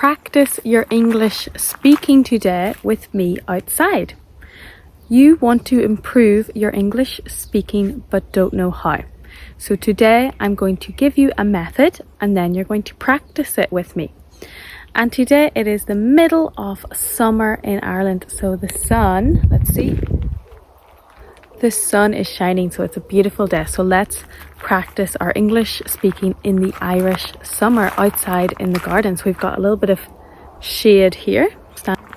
practice your English speaking today with me outside. You want to improve your English speaking but don't know how. So today I'm going to give you a method and then you're going to practice it with me. And today it is the middle of summer in Ireland. So the sun, let's see. The sun is shining, so it's a beautiful day. So let's practice our English speaking in the Irish summer outside in the garden. So we've got a little bit of shade here.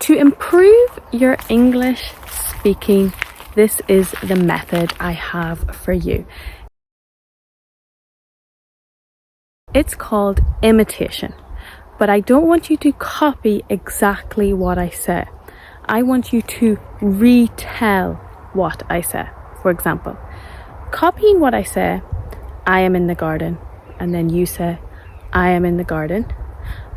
To improve your English speaking, this is the method I have for you. It's called imitation, but I don't want you to copy exactly what I say. I want you to retell what I say. For example, copying what I say, I am in the garden, and then you say, I am in the garden.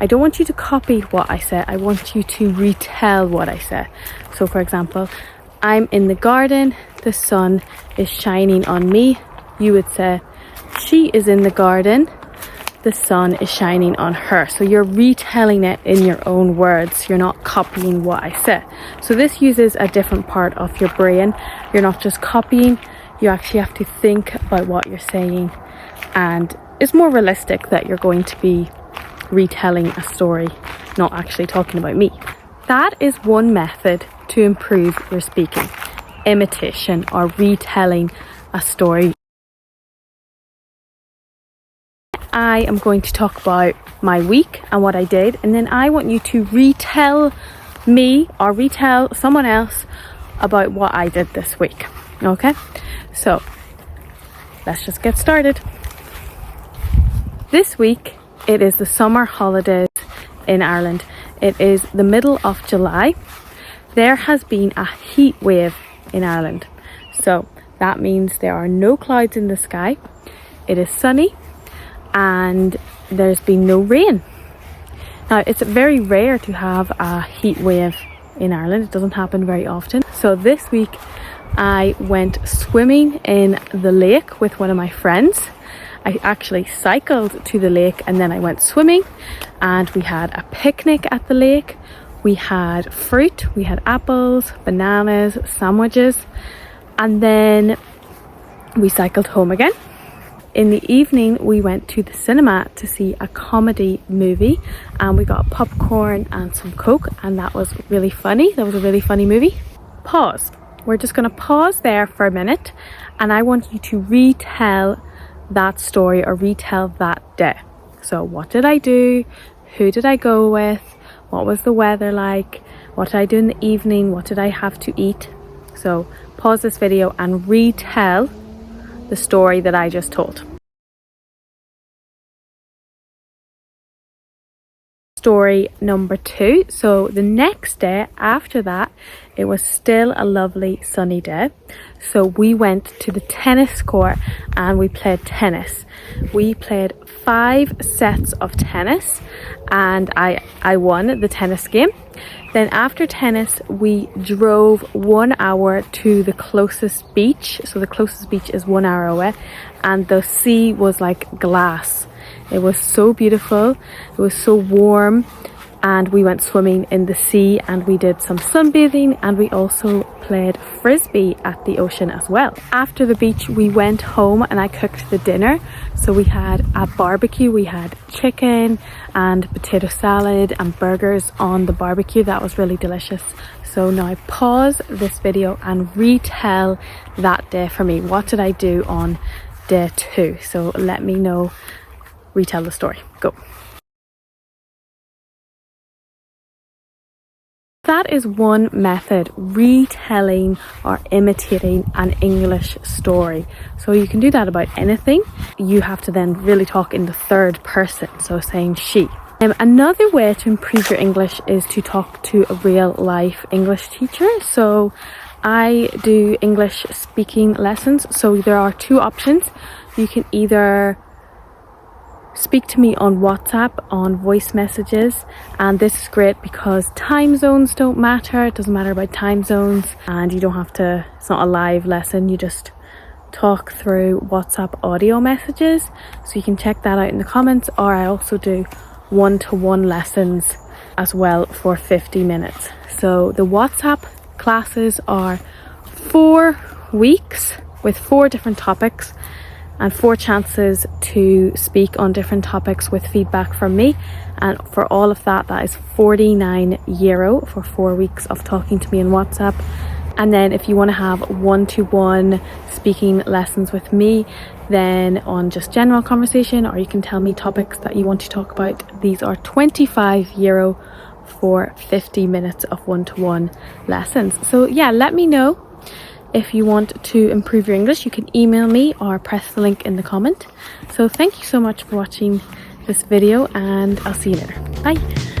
I don't want you to copy what I say. I want you to retell what I say. So for example, I'm in the garden, the sun is shining on me. You would say, she is in the garden, the sun is shining on her. So you're retelling it in your own words. You're not copying what I say. So this uses a different part of your brain. You're not just copying, you actually have to think about what you're saying, and it's more realistic that you're going to be retelling a story, not actually talking about me. That is one method to improve your speaking. Imitation, or retelling a story. I am going to talk about my week and what I did, and then I want you to retell me or retell someone else about what I did this week. Okay? So, let's just get started. This week, it is the summer holidays in Ireland. It is the middle of July. There has been a heat wave in Ireland. So, that means there are no clouds in the sky. It is sunny. And there's been no rain. Now, it's very rare to have a heat wave in Ireland. It doesn't happen very often. So this week I went swimming in the lake with one of my friends. I actually cycled to the lake and then I went swimming, and we had a picnic at the lake. We had fruit, we had apples, bananas, sandwiches, and then we cycled home again. In the evening, we went to the cinema to see a comedy movie, and we got popcorn and some Coke, and that was really funny. That was a really funny movie. Pause. We're just going to pause there for a minute, and I want you to retell that story or retell that day. So what did I do? Who did I go with? What was the weather like? What did I do in the evening? What did I have to eat? So pause this video and retell the story that I just told. Story number 2. So the next day after that, it was still a lovely sunny day. So we went to the tennis court and we played tennis. We played 5 sets of tennis and I won the tennis game. Then after tennis, we drove 1 hour to the closest beach. So the closest beach is 1 hour away, and the sea was like glass. It was so beautiful. It was so warm, and we went swimming in the sea, and we did some sunbathing, and we also played frisbee at the ocean as well. After the beach, we went home and I cooked the dinner. So we had a barbecue. We had chicken and potato salad and burgers on the barbecue. That was really delicious. So now pause this video and retell that day for me. What did I do on day 2? So let me know. Retell the story. Go. That is one method, retelling or imitating an English story. So you can do that about anything. You have to then really talk in the third person, so saying she. Another way to improve your English is to talk to a real life English teacher. So I do English speaking lessons. So there are 2 options. You can either speak to me on WhatsApp, on voice messages, and this is great because time zones don't matter. It doesn't matter about time zones, and you don't have to, it's not a live lesson, you just talk through WhatsApp audio messages. So you can check that out in the comments, or I also do one-to-one lessons as well for 50 minutes. So the WhatsApp classes are 4 weeks with 4 different topics and 4 chances to speak on different topics with feedback from me. And for all of that, that is €49 for 4 weeks of talking to me on WhatsApp. And then if you want to have one-to-one speaking lessons with me, then on just general conversation, or you can tell me topics that you want to talk about, these are €25 for 50 minutes of one-to-one lessons. So yeah, let me know if you want to improve your English. You can email me or press the link in the comment. So thank you so much for watching this video, and I'll see you later. Bye.